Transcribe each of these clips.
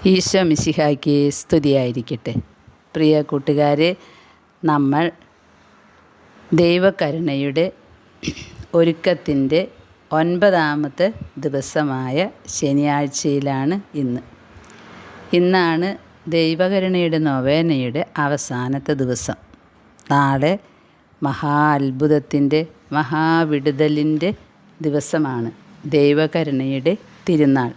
ഈശോ മിശിഹായ്ക്ക് സ്തുതിയായിരിക്കട്ടെ. പ്രിയ കൂട്ടുകാരെ, നമ്മൾ ദൈവകരുണയുടെ ഒരുക്കത്തിൻ്റെ 9ാമത്തെ ദിവസമായ ശനിയാഴ്ചയിലാണ് ഇന്നാണ് ദൈവകരുണയുടെ നൊവേനയുടെ അവസാനത്തെ ദിവസം. നാളെ മഹാ അത്ഭുതത്തിൻ്റെ മഹാവിടുതലിൻ്റെ ദിവസമാണ് ദൈവകരുണയുടെ തിരുനാൾ.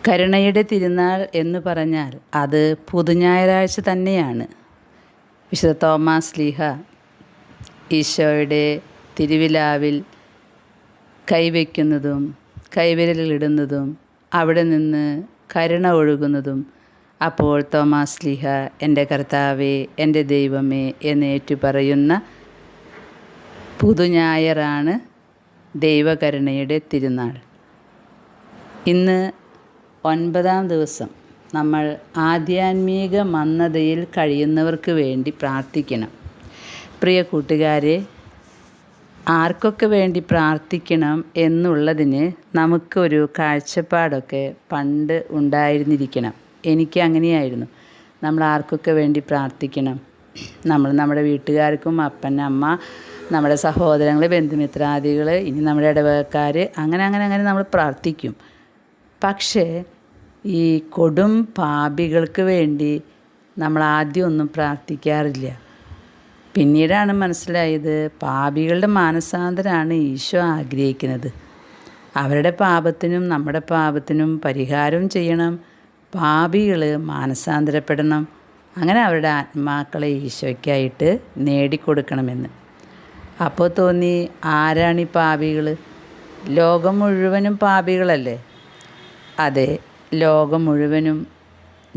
കരുണയുടെ തിരുനാൾ എന്ന് പറഞ്ഞാൽ അത് പുതുഞായറാഴ്ച തന്നെയാണ്. വിശുദ്ധ തോമാ ശ്ലീഹ ഈശോയുടെ തിരുവിലാവിൽ കൈവയ്ക്കുന്നതും കൈവിരലിടുന്നതും അവിടെ നിന്ന് കരുണ ഒഴുകുന്നതും, അപ്പോൾ തോമാ ശ്ലീഹ എൻ്റെ കർത്താവേ, എൻ്റെ ദൈവമേ എന്നേറ്റു പറയുന്ന പുതുഞായറാണ് ദൈവകരുണയുടെ തിരുനാൾ. ഇന്ന് 9ാം ദിവസം നമ്മൾ ആധ്യാത്മിക മന്ദതയിൽ കഴിയുന്നവർക്ക് വേണ്ടി പ്രാർത്ഥിക്കണം. പ്രിയ കൂട്ടുകാരെ, ആർക്കൊക്കെ വേണ്ടി പ്രാർത്ഥിക്കണം എന്നുള്ളതിന് നമുക്കൊരു കാഴ്ചപ്പാടൊക്കെ പണ്ട് ഉണ്ടായിരുന്നിരിക്കണം. എനിക്ക് അങ്ങനെയായിരുന്നു. നമ്മൾ ആർക്കൊക്കെ വേണ്ടി പ്രാർത്ഥിക്കണം? നമ്മൾ നമ്മുടെ വീട്ടുകാർക്കും, അപ്പൻ, അമ്മ, നമ്മുടെ സഹോദരങ്ങൾ, ബന്ധുമിത്രാദികൾ, ഇനി നമ്മുടെ ഇടവകക്കാർ, അങ്ങനെ നമ്മൾ പ്രാർത്ഥിക്കും. പക്ഷേ ഈ കൊടും പാപികൾക്ക് വേണ്ടി നമ്മൾ ആദ്യം ഒന്നും പ്രാർത്ഥിക്കാറില്ല. പിന്നീടാണ് മനസ്സിലായത്, പാപികളുടെ മാനസാന്തരമാണ് ഈശോ ആഗ്രഹിക്കുന്നത്. അവരുടെ പാപത്തിനും നമ്മുടെ പാപത്തിനും പരിഹാരം ചെയ്യണം. പാപികൾ മാനസാന്തരപ്പെടണം. അങ്ങനെ അവരുടെ ആത്മാക്കളെ ഈശോയ്ക്കായിട്ട് നേടിക്കൊടുക്കണമെന്ന്. അപ്പോൾ തോന്നി, ആരാണ് ഈ പാപികൾ? ലോകം മുഴുവനും പാപികളല്ലേ? അതെ, ലോകം മുഴുവനും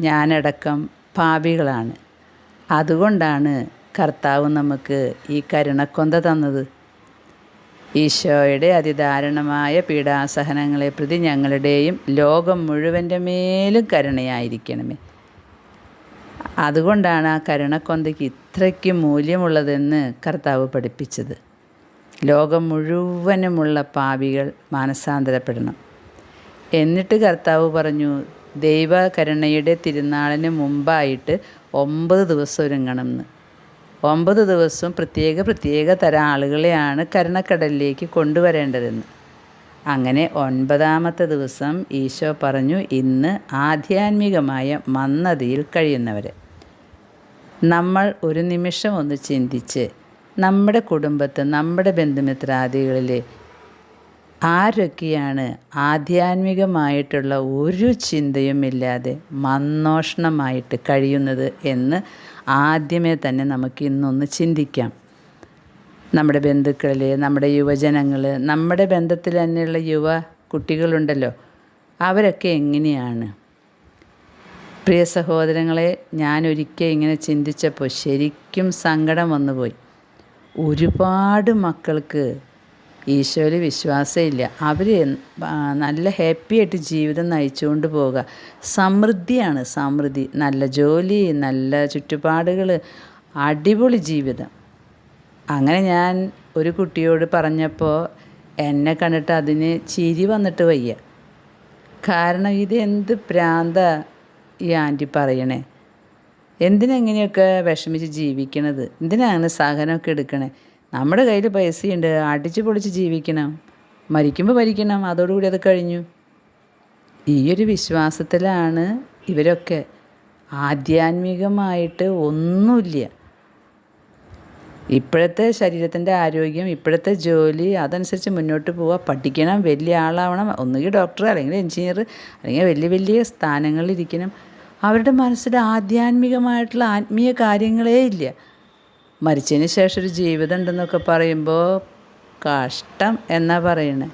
ഞാനടക്കം പാപികളാണ്. അതുകൊണ്ടാണ് കർത്താവ് നമുക്ക് ഈ കരുണക്കൊന്ത തന്നത്. ഈശോയുടെ അതിദാരുണമായ പീഡാസഹനങ്ങളെ പ്രതി ഞങ്ങളുടെയും ലോകം മുഴുവൻ്റെ മേലും കരുണയായിരിക്കണമേ. അതുകൊണ്ടാണ് ആ കരുണക്കൊന്തയ്ക്ക് ഇത്രയ്ക്ക് മൂല്യമുള്ളതെന്ന് കർത്താവ് പഠിപ്പിച്ചത്. ലോകം മുഴുവനുമുള്ള പാപികൾ മാനസാന്തരപ്പെടണം. എന്നിട്ട് കർത്താവ് പറഞ്ഞു, ദൈവകരുണയുടെ തിരുനാളിന് മുമ്പായിട്ട് 9 ദിവസം ഒരുങ്ങണമെന്ന്. 9 ദിവസവും പ്രത്യേക തരം ആളുകളെയാണ് കരുണക്കടലിലേക്ക് കൊണ്ടുവരേണ്ടതെന്ന്. അങ്ങനെ 9ാമത്തെ ദിവസം ഈശോ പറഞ്ഞു, ഇന്ന് ആധ്യാത്മികമായ മന്ദതയിൽ കഴിയുന്നവരെ. നമ്മൾ ഒരു നിമിഷം ഒന്ന് ചിന്തിച്ച്, നമ്മുടെ കുടുംബത്ത്, നമ്മുടെ ബന്ധുമിത്രാദികളിൽ ആരൊക്കെയാണ് ആധ്യാത്മികമായിട്ടുള്ള ഒരു ചിന്തയുമില്ലാതെ മന്നോഷണമായിട്ട് കഴിയുന്നത് എന്ന് ആദ്യമേ തന്നെ നമുക്ക് ഇന്നൊന്ന് ചിന്തിക്കാം. നമ്മുടെ ബന്ധുക്കളിൽ, നമ്മുടെ യുവജനങ്ങൾ, നമ്മുടെ ബന്ധത്തിൽ തന്നെയുള്ള യുവ കുട്ടികളുണ്ടല്ലോ, അവരൊക്കെ എങ്ങനെയാണ്? പ്രിയ സഹോദരങ്ങളെ, ഞാനൊരിക്കൽ ഇങ്ങനെ ചിന്തിച്ചപ്പോൾ ശരിക്കും സങ്കടം വന്നുപോയി. ഒരുപാട് മക്കൾക്ക് ഈശോയിൽ വിശ്വാസമില്ല. അവർ നല്ല ഹാപ്പിയായിട്ട് ജീവിതം നയിച്ചുകൊണ്ട് പോവുക. സമൃദ്ധിയാണ്, സമൃദ്ധി, നല്ല ജോലി, നല്ല ചുറ്റുപാടുകൾ, അടിപൊളി ജീവിതം. അങ്ങനെ ഞാൻ ഒരു കുട്ടിയോട് പറഞ്ഞപ്പോൾ എന്നെ കണ്ടിട്ട് അതിന് ചിരി വന്നിട്ട് വയ്യ. കാരണം ഇതെന്ത് പ്രാന്താ ഈ ആൻറ്റി പറയണേ? എന്തിനെങ്ങനെയൊക്കെ വിഷമിച്ച് ജീവിക്കണത്? എന്തിനാണ് സഹനമൊക്കെ എടുക്കണേ? നമ്മുടെ കയ്യിൽ പൈസയുണ്ട്, അടിച്ച് പൊളിച്ച് ജീവിക്കണം, മരിക്കുമ്പോൾ മരിക്കണം, അതോടുകൂടി അത് കഴിഞ്ഞു. ഈയൊരു വിശ്വാസത്തിലാണ് ഇവരൊക്കെ. ആധ്യാത്മികമായിട്ട് ഒന്നുമില്ല. ഇപ്പോഴത്തെ ശരീരത്തിൻ്റെ ആരോഗ്യം, ഇപ്പോഴത്തെ ജോലി, അതനുസരിച്ച് മുന്നോട്ട് പോവുക, പഠിക്കണം, വലിയ ആളാവണം, ഒന്നുകിൽ ഡോക്ടർ അല്ലെങ്കിൽ എൻജിനീയർ അല്ലെങ്കിൽ വലിയ സ്ഥാനങ്ങളിലിരിക്കണം. അവരുടെ മനസ്സിൽ ആധ്യാത്മികമായിട്ടുള്ള ആത്മീയ കാര്യങ്ങളേ ഇല്ല. മരിച്ചതിന് ശേഷം ഒരു ജീവിതം ഉണ്ടെന്നൊക്കെ പറയുമ്പോൾ കഷ്ടം എന്നാ പറയണേ.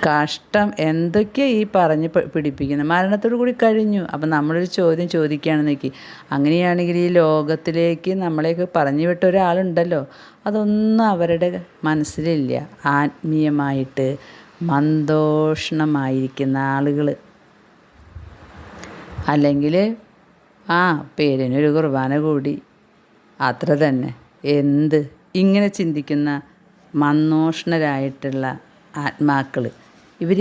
കഷ്ടം എന്തൊക്കെയാണ് ഈ പറഞ്ഞ് പിടിപ്പിക്കുന്നത്? മരണത്തോടു കൂടി കഴിഞ്ഞു. അപ്പം നമ്മളൊരു ചോദ്യം ചോദിക്കുകയാണെന്ന് നോക്കി, അങ്ങനെയാണെങ്കിൽ ഈ ലോകത്തിലേക്ക് നമ്മളെയൊക്കെ പറഞ്ഞു വിട്ട ഒരാളുണ്ടല്ലോ, അതൊന്നും അവരുടെ മനസ്സിലില്ല. ആത്മീയമായിട്ട് മന്ദോഷണമായിരിക്കുന്ന ആളുകൾ, അല്ലെങ്കിൽ പേരിനൊരു കുർബാന കൂടി, അത്ര തന്നെ. എന്ത് ഇങ്ങനെ ചിന്തിക്കുന്ന മന്നോഷണരായിട്ടുള്ള ആത്മാക്കൾ, ഇവർ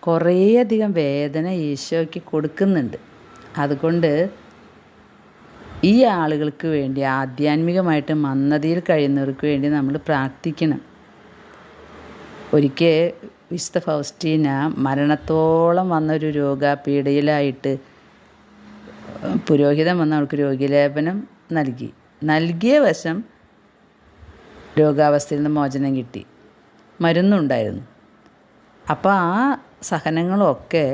കുറേയധികം വേദന ഈശോയ്ക്ക് കൊടുക്കുന്നുണ്ട്. അതുകൊണ്ട് ഈ ആളുകൾക്ക് വേണ്ടി, ആധ്യാത്മികമായിട്ട് മന്ദതയിൽ കഴിയുന്നവർക്ക് വേണ്ടി നമ്മൾ പ്രാർത്ഥിക്കണം. ഒരിക്കൽ വിശുദ്ധ ഫൗസ്റ്റീന മരണത്തോളം വന്നൊരു രോഗപീഠയിലായിട്ട് പുരോഹിതൻ വന്ന് അവൾക്ക് രോഗീലേപനം നൽകിയ വശം രോഗാവസ്ഥയിൽ നിന്ന് മോചനം കിട്ടി, മരുന്നുണ്ടായിരുന്നു. അപ്പോൾ ആ സഹനങ്ങളൊക്കെ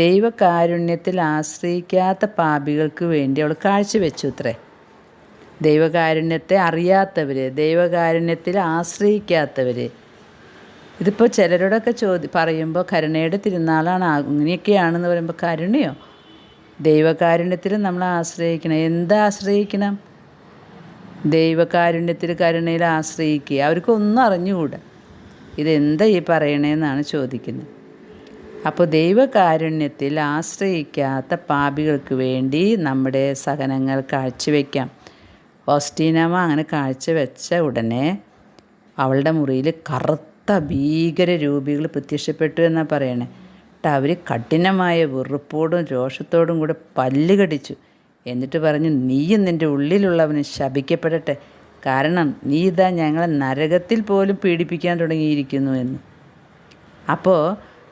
ദൈവകാരുണ്യത്തിൽ ആശ്രയിക്കാത്ത പാപികൾക്ക് വേണ്ടി അവൾ കാഴ്ചവെച്ചു അത്രേ. ദൈവകാരുണ്യത്തെ അറിയാത്തവർ, ദൈവകാരുണ്യത്തിൽ ആശ്രയിക്കാത്തവർ. ഇതിപ്പോൾ ചിലരോടൊക്കെ പറയുമ്പോൾ കരുണയുടെ തിരുനാളാണ്, അങ്ങനെയൊക്കെയാണെന്ന് പറയുമ്പോൾ കരുണയോ? ദൈവകാരുണ്യത്തിൽ നമ്മൾ ആശ്രയിക്കണം. എന്താ ആശ്രയിക്കണം? ദൈവകാരുണ്യത്തിൽ, കരുണയിൽ ആശ്രയിക്കുക. അവർക്കൊന്നും അറിഞ്ഞുകൂടാ, ഇതെന്താ ഈ പറയണേന്നാണ് ചോദിക്കുന്നത്. അപ്പോൾ ദൈവകാരുണ്യത്തിൽ ആശ്രയിക്കാത്ത പാപികൾക്ക് വേണ്ടി നമ്മുടെ സഹനങ്ങൾ കാഴ്ചവെക്കാം. ഫൗസ്റ്റീനമ്മ അങ്ങനെ കാഴ്ചവെച്ച ഉടനെ അവളുടെ മുറിയിൽ കറുത്ത ഭീകര രൂപികൾ പ്രത്യക്ഷപ്പെട്ടു എന്നാണ് പറയണേ. എന്നിട്ട് അവർ കഠിനമായ വെറുപ്പോടും രോഷത്തോടും കൂടെ പല്ല് കടിച്ചു. എന്നിട്ട് പറഞ്ഞു, നീയും നിൻ്റെ ഉള്ളിലുള്ളവന് ശപിക്കപ്പെടട്ടെ, കാരണം നീ ഇതാ ഞങ്ങളെ നരകത്തിൽ പോലും പീഡിപ്പിക്കാൻ തുടങ്ങിയിരിക്കുന്നു എന്ന്. അപ്പോൾ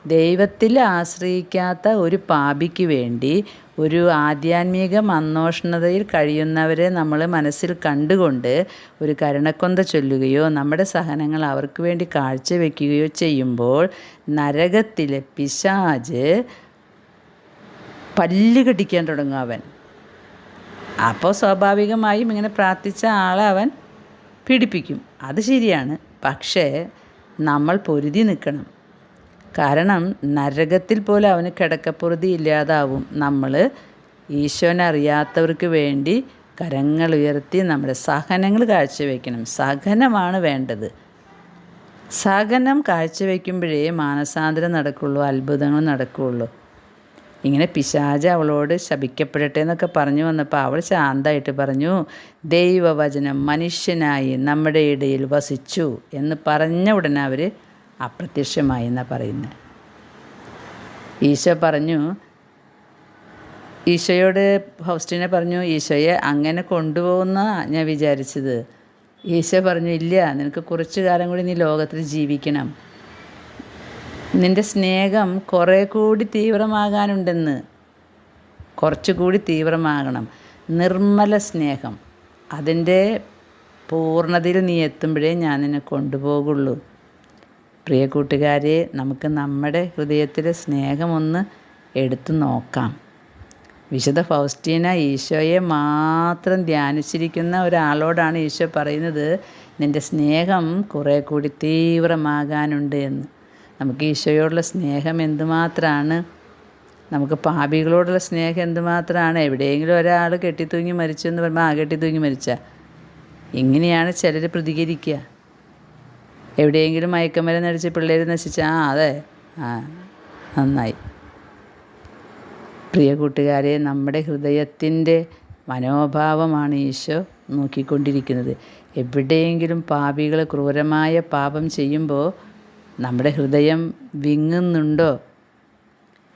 ദൈവത്തിൽ ആശ്രയിക്കാത്ത ഒരു പാപിക്ക് വേണ്ടി, ഒരു ആധ്യാത്മിക മന്ദോഷ്ണതയിൽ കഴിയുന്നവരെ നമ്മൾ മനസ്സിൽ കണ്ടുകൊണ്ട് ഒരു കരുണക്കൊന്ത ചൊല്ലുകയോ നമ്മുടെ സഹനങ്ങൾ അവർക്ക് വേണ്ടി കാഴ്ചവെക്കുകയോ ചെയ്യുമ്പോൾ നരകത്തിലെ പിശാച് പല്ല് കടിക്കാൻ തുടങ്ങും അവൻ. അപ്പോൾ സ്വാഭാവികമായും ഇങ്ങനെ പ്രാർത്ഥിച്ച ആളെ അവൻ പീഡിപ്പിക്കും. അത് ശരിയാണ്. പക്ഷേ നമ്മൾ പൊരുതി നിൽക്കണം. കാരണം നരകത്തിൽ പോലും അവന് കിടക്കപ്പൊറുതി ഇല്ലാതാവും. നമ്മൾ ഈശോനെ അറിയാത്തവർക്ക് വേണ്ടി കരങ്ങൾ ഉയർത്തി നമ്മുടെ സഹനങ്ങൾ കാഴ്ചവെക്കണം. സഹനമാണ് വേണ്ടത്. സഹനം കാഴ്ചവെക്കുമ്പോഴേ മാനസാന്തരം നടക്കുകയുള്ളൂ, അത്ഭുതങ്ങൾ നടക്കുകയുള്ളൂ. ഇങ്ങനെ പിശാച് അവളോട് ശപിക്കപ്പെടട്ടെ എന്നൊക്കെ പറഞ്ഞു വന്നപ്പോൾ അവൾ ശാന്തമായിട്ട് പറഞ്ഞു, ദൈവവചനം മനുഷ്യനായി നമ്മുടെ ഇടയിൽ വസിച്ചു എന്ന് പറഞ്ഞ ഉടനെ അവർ അപ്രത്യക്ഷമായി എന്നാണ് പറയുന്നത്. ഈശോ പറഞ്ഞു, ഈശോയോട് ഫൗസ്റ്റീന പറഞ്ഞു, ഈശോയെ അങ്ങനെ കൊണ്ടുപോകുന്ന ഞാൻ വിചാരിച്ചത്. ഈശോ പറഞ്ഞു, ഇല്ല, നിനക്ക് കുറച്ചു കാലം കൂടി നീ ലോകത്തിൽ ജീവിക്കണം. നിൻ്റെ സ്നേഹം കുറേ കൂടി തീവ്രമാകാനുണ്ടെന്ന്, കുറച്ചുകൂടി തീവ്രമാകണം. നിർമ്മല സ്നേഹം, അതിൻ്റെ പൂർണ്ണതയിൽ നീ എത്തുമ്പോഴേ ഞാൻ നിന്നെ കൊണ്ടുപോകുള്ളൂ. പ്രിയ കൂട്ടുകാരെ, നമുക്ക് നമ്മുടെ ഹൃദയത്തിലെ സ്നേഹമൊന്ന് എടുത്തു നോക്കാം. വിശുദ്ധ ഫൗസ്റ്റീന ഈശോയെ മാത്രം ധ്യാനിച്ചിരിക്കുന്ന ഒരാളോടാണ് ഈശോ പറയുന്നത്, നിൻ്റെ സ്നേഹം കുറേ കൂടി തീവ്രമാകാനുണ്ട് എന്ന്. നമുക്ക് ഈശോയോടുള്ള സ്നേഹം എന്തുമാത്രമാണ്, നമുക്ക് പാപികളോടുള്ള സ്നേഹം എന്തുമാത്രമാണ്. എവിടെയെങ്കിലും ഒരാൾ കെട്ടിത്തൂങ്ങി മരിച്ചു എന്ന് പറയുമ്പോൾ കെട്ടിത്തൂങ്ങി മരിച്ചാൽ ഇങ്ങനെയാണ് ചിലർ പ്രതികരിക്കുക. എവിടെയെങ്കിലും മയക്കമരുന്ന് അടിച്ച് പിള്ളേർ നശിച്ചാൽ അതെ നന്നായി. പ്രിയ കൂട്ടുകാരെ, നമ്മുടെ ഹൃദയത്തിൻ്റെ മനോഭാവമാണ് ഈശോ നോക്കിക്കൊണ്ടിരിക്കുന്നത്. എവിടെയെങ്കിലും പാപികൾ ക്രൂരമായ പാപം ചെയ്യുമ്പോൾ നമ്മുടെ ഹൃദയം വിങ്ങുന്നുണ്ടോ?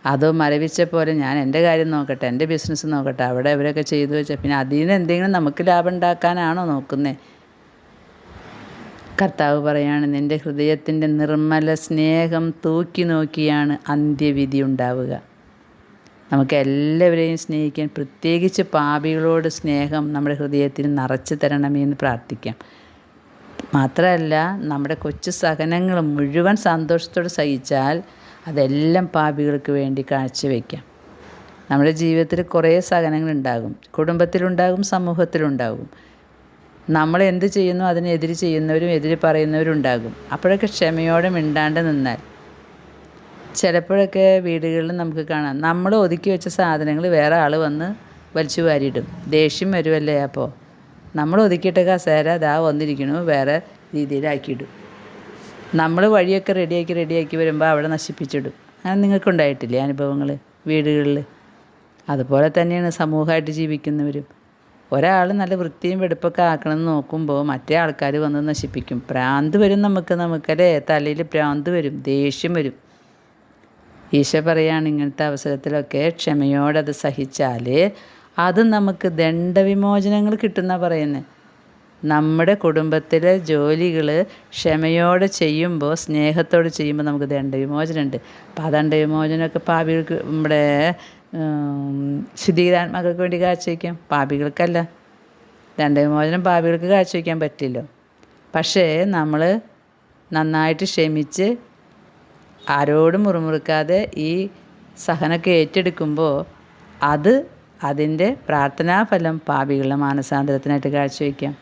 അതോ മരവിച്ച പോലെ ഞാൻ എൻ്റെ കാര്യം നോക്കട്ടെ, എൻ്റെ ബിസിനസ് നോക്കട്ടെ, അവിടെ അവരൊക്കെ ചെയ്തു വെച്ചാൽ പിന്നെ അതിൽ നിന്ന് എന്തെങ്കിലും നമുക്ക് ലാഭം ഉണ്ടാക്കാനാണോ നോക്കുന്നത്? കർത്താവ് പറയാണ്, നിൻ്റെ ഹൃദയത്തിൻ്റെ നിർമ്മല സ്നേഹം തൂക്കി നോക്കിയാണ് അന്ത്യവിധി ഉണ്ടാവുക. നമുക്ക് എല്ലാവരെയും സ്നേഹിക്കാൻ, പ്രത്യേകിച്ച് പാപികളോട് സ്നേഹം നമ്മുടെ ഹൃദയത്തിൽ നിറച്ച് തരണമേ എന്ന് പ്രാർത്ഥിക്കാം. മാത്രമല്ല, നമ്മുടെ കൊച്ചു സഹനങ്ങൾ മുഴുവൻ സന്തോഷത്തോടെ സഹിച്ചാൽ അതെല്ലാം പാപികൾക്ക് വേണ്ടി കാഴ്ചവെക്കാം. നമ്മുടെ ജീവിതത്തിൽ കുറേ സഹനങ്ങളുണ്ടാകും, കുടുംബത്തിലുണ്ടാകും, സമൂഹത്തിലുണ്ടാകും. നമ്മൾ എന്ത് ചെയ്യുന്നു അതിനെതിരെ ചെയ്യുന്നവരും എതിരെ പറയുന്നവരും ഉണ്ടാകും. അപ്പോഴൊക്കെ ക്ഷമയോടെ മിണ്ടാണ്ട് നിന്നാൽ, ചിലപ്പോഴൊക്കെ വീടുകളിൽ നമുക്ക് കാണാം, നമ്മൾ ഒതുക്കി വെച്ച സാധനങ്ങൾ വേറെ ആൾ വന്ന് വലിച്ചു വാരിയിടും. ദേഷ്യം വരുമല്ലേ? അപ്പോൾ നമ്മൾ ഒതുക്കിയിട്ട കസേര അതാ വന്നിരിക്കണു വേറെ രീതിയിലാക്കിയിടും. നമ്മൾ വഴിയൊക്കെ റെഡിയാക്കി വരുമ്പോൾ അവിടെ നശിപ്പിച്ചിടും. അങ്ങനെ നിങ്ങൾക്കുണ്ടായിട്ടില്ലേ അനുഭവങ്ങൾ വീടുകളിൽ? അതുപോലെ തന്നെയാണ് സമൂഹമായിട്ട് ജീവിക്കുന്നവരും. ഒരാൾ നല്ല വൃത്തിയും വെടുപ്പൊക്കെ ആക്കണമെന്ന് നോക്കുമ്പോൾ മറ്റേ ആൾക്കാർ വന്ന് നശിപ്പിക്കും. ഭ്രാന്ത് വരും നമുക്കല്ലേ, തലയിൽ ഭ്രാന്ത് വരും, ദേഷ്യം വരും. ഈശോ പറയാണ് ഇങ്ങനത്തെ അവസരത്തിലൊക്കെ ക്ഷമയോടെ അത് സഹിച്ചാൽ അത് നമുക്ക് ദണ്ഡവിമോചനങ്ങൾ കിട്ടുന്ന പറയുന്നത്. നമ്മുടെ കുടുംബത്തിലെ ജോലികൾ ക്ഷമയോടെ ചെയ്യുമ്പോൾ, സ്നേഹത്തോടെ ചെയ്യുമ്പോൾ നമുക്ക് ദണ്ഡവിമോചനമുണ്ട്. അപ്പോൾ ആ ദണ്ഡവിമോചനമൊക്കെ പാപികൾക്ക്, നമ്മുടെ ശുദ്ധീകരാത്മാക്കൾക്ക് വേണ്ടി കാഴ്ചവെക്കാം, പാപികൾക്കല്ല. ദണ്ഡവിമോചനം പാപികൾക്ക് കാഴ്ചവെക്കാൻ പറ്റില്ലോ. പക്ഷേ നമ്മൾ നന്നായിട്ട് ക്ഷമിച്ച് ആരോടും മുറുമുറുക്കാതെ ഈ സഹനമൊക്കെ ഏറ്റെടുക്കുമ്പോൾ അതിൻ്റെ പ്രാർത്ഥനാഫലം പാപികളുടെ മാനസാന്തരത്തിനായിട്ട് കാഴ്ചവെക്കാം.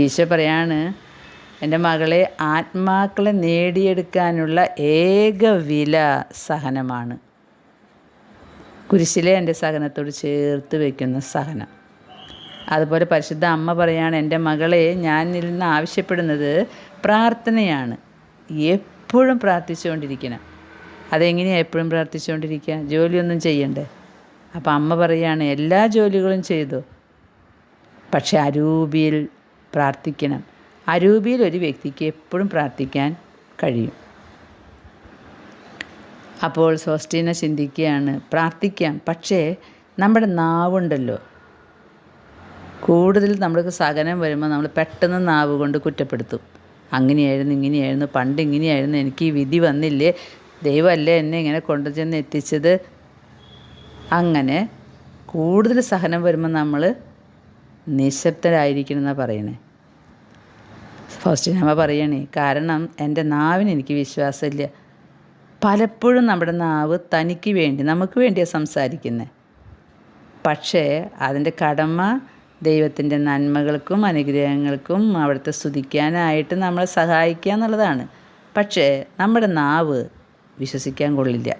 ഈശോ പറയാണ്, എൻ്റെ മകളെ, ആത്മാക്കളെ നേടിയെടുക്കാനുള്ള ഏക വില സഹനമാണ്. കുരിശിലെ എൻ്റെ സഹനത്തോട് ചേർത്ത് വയ്ക്കുന്ന സഹനം. അതുപോലെ പരിശുദ്ധ അമ്മ പറയാണ്, എൻ്റെ മകളെ, ഞാൻ നിന്ന് ആവശ്യപ്പെടുന്നത് പ്രാർത്ഥനയാണ്. എപ്പോഴും പ്രാർത്ഥിച്ചുകൊണ്ടിരിക്കണം. അതെങ്ങനെയാണ് എപ്പോഴും പ്രാർത്ഥിച്ചുകൊണ്ടിരിക്കുക? ജോലിയൊന്നും ചെയ്യണ്ടേ? അപ്പം അമ്മ പറയാണ്, എല്ലാ ജോലികളും ചെയ്തു, പക്ഷെ അരൂപിയിൽ പ്രാർത്ഥിക്കണം. അരൂപിയിൽ ഒരു വ്യക്തിക്ക് എപ്പോഴും പ്രാർത്ഥിക്കാൻ കഴിയും. അപ്പോൾ സോസ്റ്റീന ചിന്തിക്കുകയാണ്, പ്രാർത്ഥിക്കാം, പക്ഷേ നമ്മുടെ നാവുണ്ടല്ലോ, കൂടുതൽ നമ്മൾക്ക് സഹനം വരുമ്പോൾ നമ്മൾ പെട്ടെന്ന് നാവ് കൊണ്ട് കുറ്റപ്പെടുത്തും. അങ്ങനെയായിരുന്നു, ഇങ്ങനെയായിരുന്നു, പണ്ട് ഇങ്ങനെയായിരുന്നു, എനിക്ക് ഈ വിധി വന്നില്ലേ, ദൈവമല്ലേ എന്നെ ഇങ്ങനെ കൊണ്ടുചെന്ന് എത്തിച്ചത്. അങ്ങനെ കൂടുതൽ സഹനം വരുമ്പോൾ നമ്മൾ നിശബ്ദരായിരിക്കണം എന്നാണ് പറയണേ. ഫൗസ്റ്റീനമ്മ പറയണേ, കാരണം എൻ്റെ നാവിന് എനിക്ക് വിശ്വാസമില്ല. പലപ്പോഴും നമ്മുടെ നാവ് തനിക്ക് വേണ്ടി, നമുക്ക് വേണ്ടിയാണ് സംസാരിക്കുന്നത്. പക്ഷേ അതിൻ്റെ കടമ ദൈവത്തിൻ്റെ നന്മകൾക്കും അനുഗ്രഹങ്ങൾക്കും അവിടുത്തെ സ്തുതിക്കാനായിട്ട് നമ്മളെ സഹായിക്കുക എന്നുള്ളതാണ്. പക്ഷേ നമ്മുടെ നാവ് വിശ്വസിക്കാൻ കൊള്ളില്ല,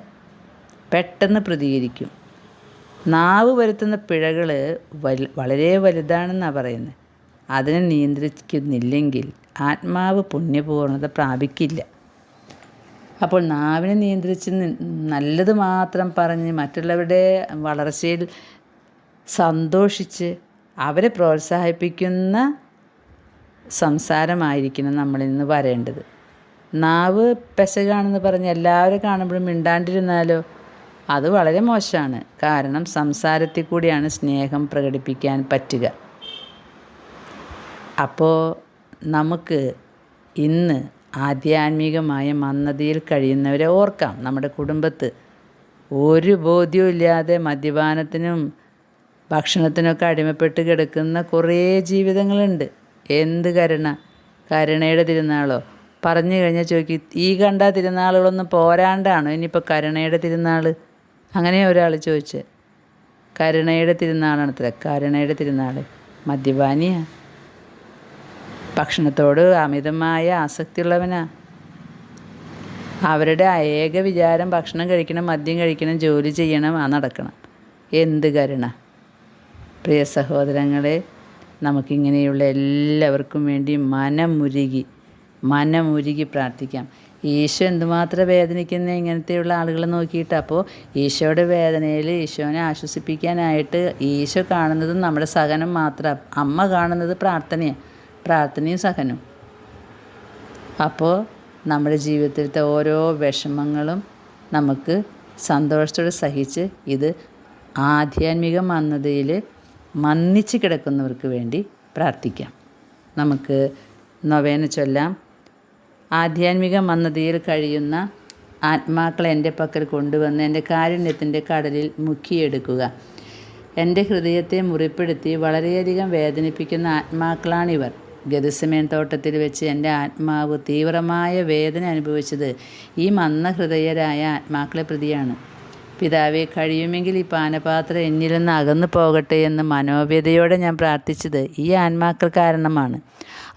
പെട്ടെന്ന് പ്രതികരിക്കും. നാവ് വരുത്തുന്ന പിഴകൾ വളരെ വലുതാണെന്നാണ് പറയുന്നത്. അതിനെ നിയന്ത്രിക്കുന്നില്ലെങ്കിൽ ആത്മാവ് പുണ്യപൂർണ്ണത പ്രാപിക്കില്ല. അപ്പോൾ നാവിനെ നിയന്ത്രിച്ച് നല്ലത് മാത്രം പറഞ്ഞ് മറ്റുള്ളവരുടെ വളർച്ചയിൽ സന്തോഷിച്ച് അവരെ പ്രോത്സാഹിപ്പിക്കുന്ന സംസാരമായിരിക്കണം നമ്മളിൽ നിന്ന് വരേണ്ടത്. നാവ് പെശകാണെന്ന് പറഞ്ഞ് എല്ലാവരും കാണുമ്പോഴും മിണ്ടാണ്ടിരുന്നാലോ, അത് വളരെ മോശമാണ്. കാരണം സംസാരത്തിൽ കൂടിയാണ് സ്നേഹം പ്രകടിപ്പിക്കാൻ പറ്റുക. അപ്പോൾ നമുക്ക് ഇന്ന് ആധ്യാത്മികമായ മന്ദതയിൽ കഴിയുന്നവരെ ഓർക്കാം. നമ്മുടെ കുടുംബത്ത് ഒരു ബോധ്യവും ഇല്ലാതെ മദ്യപാനത്തിനും ഭക്ഷണത്തിനൊക്കെ അടിമപ്പെട്ട് കിടക്കുന്ന കുറേ ജീവിതങ്ങളുണ്ട്. എന്ത് കരുണയുടെ തിരുനാളോ? പറഞ്ഞു കഴിഞ്ഞാൽ ചോദിക്കും, ഈ കണ്ട തിരുനാളുകളൊന്നും പോരാണ്ടാണോ ഇനിയിപ്പോൾ കരുണയുടെ തിരുനാൾ? അങ്ങനെ ഒരാൾ ചോദിച്ചത്. കരുണയുടെ തിരുനാളാണത്ര. കരുണയുടെ തിരുനാൾ മദ്യപാനിയാ, ഭക്ഷണത്തോട് അമിതമായ ആസക്തിയുള്ളവനാ. അവരുടെ ഏക വിചാരം ഭക്ഷണം കഴിക്കണം, മദ്യം കഴിക്കണം, ജോലി ചെയ്യണം, നടക്കണം. എന്ത് കരുണ! പ്രിയ സഹോദരങ്ങളെ, നമുക്കിങ്ങനെയുള്ള എല്ലാവർക്കും വേണ്ടി മനമുരുകി പ്രാർത്ഥിക്കാം. ഈശോ എന്തുമാത്രം വേദനിക്കുന്ന ഇങ്ങനത്തെയുള്ള ആളുകളെ നോക്കിയിട്ട്. അപ്പോൾ ഈശോയുടെ വേദനയിൽ ഈശോനെ ആശ്വസിപ്പിക്കാനായിട്ട് ഈശോ കാണുന്നതും നമ്മുടെ സഹനം മാത്രം. അമ്മ കാണുന്നത് പ്രാർത്ഥനയും സഹനവും. അപ്പോൾ നമ്മുടെ ജീവിതത്തിലത്തെ ഓരോ വിഷമങ്ങളും നമുക്ക് സന്തോഷത്തോടെ സഹിച്ച് ഇത് ആധ്യാത്മിക മന്ദതയിൽ മന്ദിച്ച് കിടക്കുന്നവർക്ക് വേണ്ടി പ്രാർത്ഥിക്കാം. നമുക്ക് നൊവേന ചൊല്ലാം. ആധ്യാത്മിക മന്ദതയിൽ കഴിയുന്ന ആത്മാക്കളെ എൻ്റെ പക്കൽ കൊണ്ടുവന്ന് എൻ്റെ കാരുണ്യത്തിൻ്റെ കടലിൽ മുക്കിയെടുക്കുക. എൻ്റെ ഹൃദയത്തെ മുറിപ്പെടുത്തി വളരെയധികം വേദനിപ്പിക്കുന്ന ആത്മാക്കളാണിവർ. ഗെത്സമേൻ തോട്ടത്തിൽ വെച്ച് എൻ്റെ ആത്മാവ് തീവ്രമായ വേദന അനുഭവിച്ചത് ഈ മന്ദഹൃദയരായ ആത്മാക്കളെ പ്രതിയാണ്. പിതാവെ, കഴിയുമെങ്കിൽ ഈ പാനപാത്രം എന്നിൽ നിന്ന് അകന്നു പോകട്ടെ എന്ന് മനോവ്യതയോടെ ഞാൻ പ്രാർത്ഥിച്ചത് ഈ ആത്മാക്കൾ കാരണമാണ്.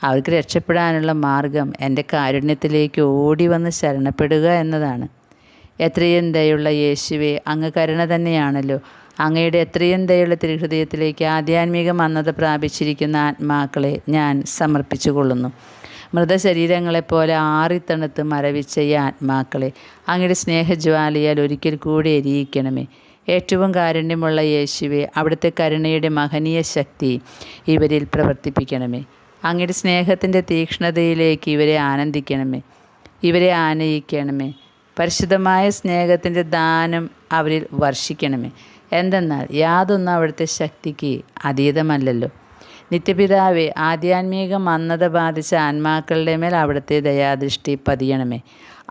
അവർക്ക് രക്ഷപ്പെടാനുള്ള മാർഗം എൻ്റെ കാരുണ്യത്തിലേക്ക് ഓടി വന്ന് ശരണപ്പെടുക എന്നതാണ്. എത്രയും ദയുള്ള യേശുവേ, അങ്ങ് കരുണ തന്നെയാണല്ലോ. അങ്ങയുടെ എത്രയും ദയുള്ള തിരുഹൃദയത്തിലേക്ക് ആധ്യാത്മിക മന്ദത പ്രാപിച്ചിരിക്കുന്ന ആത്മാക്കളെ ഞാൻ സമർപ്പിച്ചു കൊള്ളുന്നു. മൃതശരീരങ്ങളെപ്പോലെ ആറിത്തണുത്ത് മരവിച്ച ഈ ആത്മാക്കളെ അങ്ങയുടെ സ്നേഹജ്വാലയാൽ ഒരിക്കൽ കൂടി എരിയിക്കണമേ. ഏറ്റവും കാരുണ്യമുള്ള യേശുവെ, അവിടുത്തെ കരുണയുടെ മഹനീയ ശക്തി ഇവരിൽ പ്രവർത്തിപ്പിക്കണമേ. അങ്ങയുടെ സ്നേഹത്തിൻ്റെ തീക്ഷ്ണതയിലേക്ക് ഇവരെ ആനന്ദിക്കണമേ, ഇവരെ ആനയിക്കണമേ. പരിശുദ്ധമായ സ്നേഹത്തിൻ്റെ ദാനം അവരിൽ വർഷിക്കണമേ. എന്തെന്നാൽ യാതൊന്നും അവിടുത്തെ ശക്തിക്ക് അതീതമല്ലല്ലോ. നിത്യപിതാവേ, ആധ്യാത്മിക മന്ദത ബാധിച്ച ആത്മാക്കളുടെ മേൽ അവിടുത്തെ ദയാദൃഷ്ടി പതിയണമേ.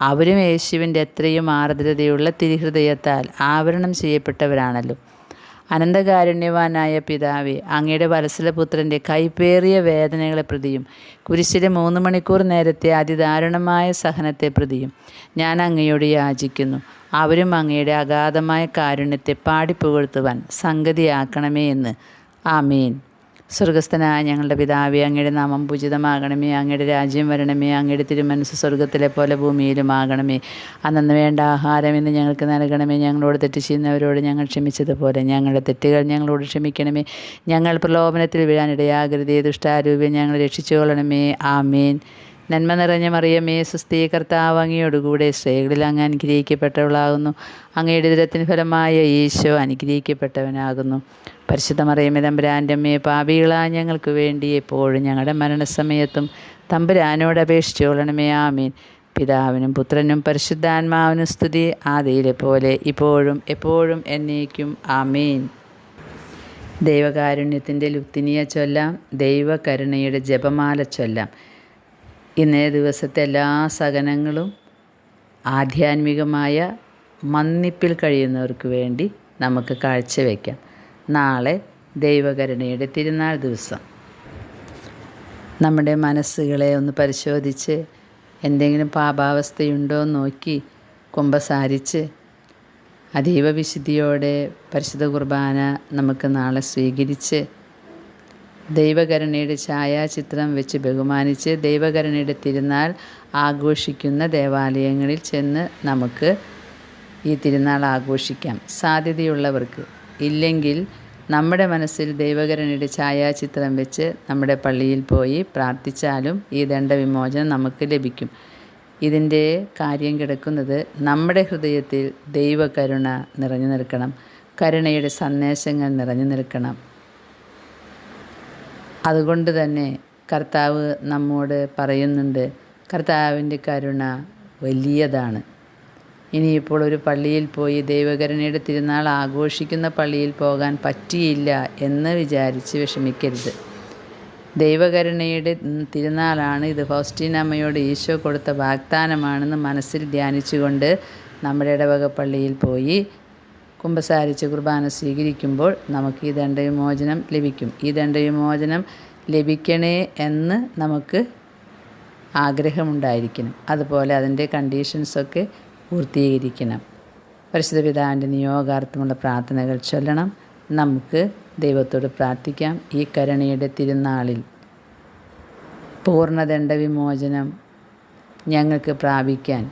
അവരും യേശുവിൻ്റെ എത്രയും ആർദ്രതയുള്ള തിരുഹൃദയത്താൽ ആവരണം ചെയ്യപ്പെട്ടവരാണല്ലോ. അനന്തകാരുണ്യവാനായ പിതാവേ, അങ്ങയുടെ വത്സലപുത്രൻ്റെ കൈപ്പേറിയ വേദനകളെ പ്രതിയും കുരിശിലെ 3 മണിക്കൂർ നേരത്തെ അതിദാരുണമായ സഹനത്തെ പ്രതിയും ഞാൻ അങ്ങയോട് യാചിക്കുന്നു. അവരും അങ്ങയുടെ അഗാധമായ കാരുണ്യത്തെ പാടിപ്പുകഴ്ത്തുവാൻ സംഗതിയാക്കണമേ എന്ന്. ആമേൻ. സ്വർഗസ്ഥനായ ഞങ്ങളുടെ പിതാവേ, അങ്ങയുടെ നാമം പൂജിതമാകണമേ. അങ്ങയുടെ രാജ്യം വരണമേ. അങ്ങയുടെ തിരുമനസ്സ് സ്വർഗത്തിലെ പോലെ ഭൂമിയിലുമാകണമേ. അന്നന്ന് വേണ്ട ആഹാരം ഇന്ന് ഞങ്ങൾക്ക് നൽകണമേ. ഞങ്ങളോട് തെറ്റ് ചെയ്യുന്നവരോട് ഞങ്ങൾ ക്ഷമിച്ചതുപോലെ ഞങ്ങളുടെ തെറ്റുകൾ ഞങ്ങളോട് ക്ഷമിക്കണമേ. ഞങ്ങൾ പ്രലോഭനത്തിൽ വീഴാനിടയാകരുതേ. ദുഷ്ടാരൂപേ, ഞങ്ങൾ രക്ഷിച്ചുകൊള്ളണമേ. ആമേൻ. നന്മ നിറഞ്ഞ മറിയമേ, സ്വസ്തി, കർത്താവ് അങ്ങയോടുകൂടെ സ്ത്രീകളിൽ അങ്ങ് അനുഗ്രഹിക്കപ്പെട്ടവളാകുന്നു. അങ്ങയുടെ ഉദരത്തിന് ഫലമായ ഈശോ അനുഗ്രഹിക്കപ്പെട്ടവനാകുന്നു. പരിശുദ്ധ മറിയമേ, തമ്പുരാൻ്റെ അമ്മയെ, പാപികളായ ഞങ്ങൾക്ക് വേണ്ടി എപ്പോഴും ഞങ്ങളുടെ മരണസമയത്തും തമ്പുരാനോട് അപേക്ഷിച്ചുകൊള്ളണമേ. ആമീൻ. പിതാവിനും പുത്രനും പരിശുദ്ധാത്മാവിനും സ്തുതി, ആദിയിലെ പോലെ ഇപ്പോഴും എപ്പോഴും എന്നേക്കും. ആമീൻ. ദൈവകാരുണ്യത്തിൻ്റെ ലുത്തിനിയ ചൊല്ലാം. ദൈവകരുണയുടെ ജപമാല ചൊല്ലാം. ഇന്നേ ദിവസത്തെ എല്ലാ സഹനങ്ങളും ആധ്യാത്മികമായ മന്നിപ്പിൽ കഴിയുന്നവർക്ക് വേണ്ടി നമുക്ക് കാഴ്ചവെക്കാം. നാളെ ദൈവകരുണയുടെ തിരുനാൾ ദിവസം. നമ്മുടെ മനസ്സുകളെ ഒന്ന് പരിശോധിച്ച് എന്തെങ്കിലും പാപാവസ്ഥയുണ്ടോ എന്ന് നോക്കി കുമ്പസാരിച്ച് അതീവ വിശുദ്ധിയോടെ പരിശുദ്ധ കുർബാന നമുക്ക് നാളെ സ്വീകരിച്ച് ദൈവകരുണയുടെ ഛായാചിത്രം വെച്ച് ബഹുമാനിച്ച് ദൈവകരുണയുടെ തിരുനാൾ ആഘോഷിക്കുന്ന ദേവാലയങ്ങളിൽ ചെന്ന് നമുക്ക് ഈ തിരുനാൾ ആഘോഷിക്കാം. സാധ്യതയുള്ളവർക്ക്. ഇല്ലെങ്കിൽ നമ്മുടെ മനസ്സിൽ ദൈവകരുണയുടെ ഛായാചിത്രം വെച്ച് നമ്മുടെ പള്ളിയിൽ പോയി പ്രാർത്ഥിച്ചാലും ഈ ദണ്ഡവിമോചനം നമുക്ക് ലഭിക്കും. ഇതിൻ്റെ കാര്യം കിടക്കുന്നത് നമ്മുടെ ഹൃദയത്തിൽ ദൈവകരുണ നിറഞ്ഞു നിൽക്കണം. കരുണയുടെ സന്ദേശങ്ങൾ നിറഞ്ഞു നിൽക്കണം. അതുകൊണ്ട് തന്നെ കർത്താവ് നമ്മോട് പറയുന്നുണ്ട്, കർത്താവിൻ്റെ കരുണ വലിയതാണ്. ഇനിയിപ്പോൾ ഒരു പള്ളിയിൽ പോയി ദൈവകരുണയുടെ തിരുനാൾ ആഘോഷിക്കുന്ന പള്ളിയിൽ പോകാൻ പറ്റിയില്ല എന്ന് വിചാരിച്ച് വിഷമിക്കരുത്. ദൈവകരുണയുടെ തിരുനാളാണ് ഇത്. ഫൗസ്റ്റീനമ്മയോട് ഈശോ കൊടുത്ത വാഗ്ദാനമാണെന്ന് മനസ്സിൽ ധ്യാനിച്ചുകൊണ്ട് നമ്മുടെ ഇടവക പള്ളിയിൽ പോയി കുമ്പസാരിച്ച് കുർബാന സ്വീകരിക്കുമ്പോൾ നമുക്ക് ഈ ദണ്ഡവിമോചനം ലഭിക്കും. ഈ ദണ്ഡവിമോചനം ലഭിക്കണേ എന്ന് നമുക്ക് ആഗ്രഹമുണ്ടായിരിക്കണം. അതുപോലെ അതിൻ്റെ കണ്ടീഷൻസൊക്കെ പൂർത്തീകരിക്കണം. പരിശുദ്ധ പിതാവിൻ്റെ നിയോഗാർത്ഥമുള്ള പ്രാർത്ഥനകൾ ചൊല്ലണം. നമുക്ക് ദൈവത്തോട് പ്രാർത്ഥിക്കാം. ഈ കരുണയുടെ തിരുനാളിൽ പൂർണ്ണ ദണ്ഡവിമോചനം ഞങ്ങൾക്ക് പ്രാപിക്കാൻ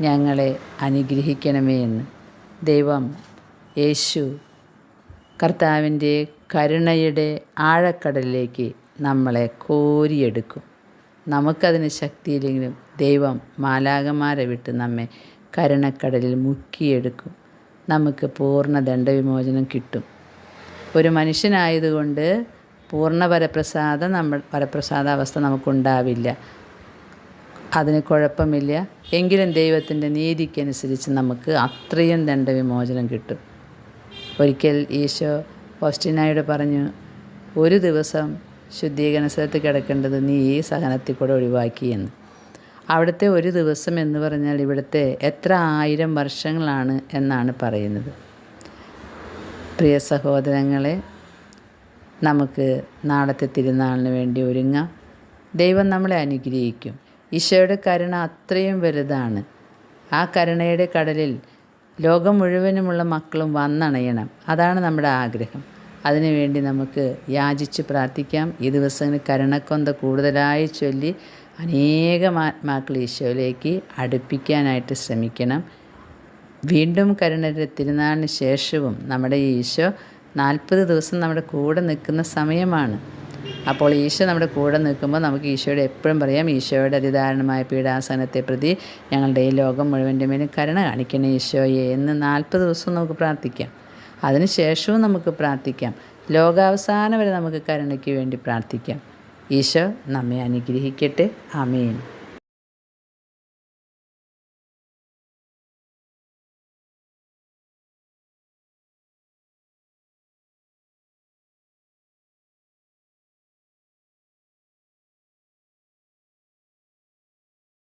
ഞങ്ങളെ അനുഗ്രഹിക്കണമേ എന്ന്. ദൈവം യേശു കർത്താവിൻ്റെ കരുണയുടെ ആഴക്കടലിലേക്ക് നമ്മളെ കോരിയെടുക്കും. നമുക്കതിന് ശക്തിയില്ലെങ്കിലും ദൈവം മാലാഖമാരെ വിട്ട് നമ്മെ കരുണക്കടലിൽ മുക്കിയെടുക്കും. നമുക്ക് പൂർണ്ണ ദണ്ഡവിമോചനം കിട്ടും. ഒരു മനുഷ്യനായതുകൊണ്ട് പൂർണ്ണ പരപ്രസാദാവസ്ഥ നമുക്കുണ്ടാവില്ല. അതിന് കുഴപ്പമില്ല. എങ്കിലും ദൈവത്തിൻ്റെ നീതിക്കനുസരിച്ച് നമുക്ക് അത്രയും ദണ്ഡവിമോചനം കിട്ടും. ഒരിക്കൽ ഈശോ ഫൗസ്റ്റീനായോട് പറഞ്ഞു, ഒരു ദിവസം ശുദ്ധീകരണ സ്ഥലത്ത് കിടക്കേണ്ടത് നീ ഈ സഹനത്തിൽ കൂടെ ഒഴിവാക്കിയെന്ന്. അവിടുത്തെ ഒരു ദിവസം എന്ന് പറഞ്ഞാൽ ഇവിടുത്തെ എത്ര 1000 വർഷങ്ങളാണ് എന്നാണ് പറയുന്നത്. പ്രിയ സഹോദരങ്ങളെ, നമുക്ക് നാളത്തെ തിരുനാളിന് വേണ്ടി ഒരുങ്ങാം. ദൈവം നമ്മളെ അനുഗ്രഹിക്കും. ഈശോയുടെ കരുണ അത്രയും വലുതാണ്. ആ കരുണയുടെ കടലിൽ ലോകം മുഴുവനുമുള്ള മക്കളും വന്നണയണം. അതാണ് നമ്മുടെ ആഗ്രഹം. അതിനുവേണ്ടി നമുക്ക് യാചിച്ച് പ്രാർത്ഥിക്കാം. ഈ ദിവസങ്ങളിൽ കരുണക്കൊന്ത കൂടുതലായി ചൊല്ലി അനേകം ആത്മാക്കൾ ഈശോയിലേക്ക് അടുപ്പിക്കാനായിട്ട് ശ്രമിക്കണം. വീണ്ടും കരുണയുടെ തിരുനാളിന് ശേഷവും നമ്മുടെ ഈശോ 40 ദിവസം നമ്മുടെ കൂടെ നിൽക്കുന്ന സമയമാണ്. അപ്പോൾ ഈശോ നമ്മുടെ കൂടെ നിൽക്കുമ്പോൾ നമുക്ക് ഈശോയോട് എപ്പോഴും പറയാം, ഈശോയുടെ അതിദാരുണമായ പീഡാസനത്തെ പ്രതി ഞങ്ങളുടെ ഈ ലോകം മുഴുവൻ്റെ മേലും കരുണ കാണിക്കണേ ഈശോയെ എന്ന് 40 ദിവസവും നമുക്ക് പ്രാർത്ഥിക്കാം. അതിനുശേഷവും നമുക്ക് പ്രാർത്ഥിക്കാം. ലോകാവസാനം വരെ നമുക്ക് കരുണയ്ക്ക് വേണ്ടി പ്രാർത്ഥിക്കാം. ഈശോ നമ്മെ അനുഗ്രഹിക്കട്ടെ. ആമേൻ.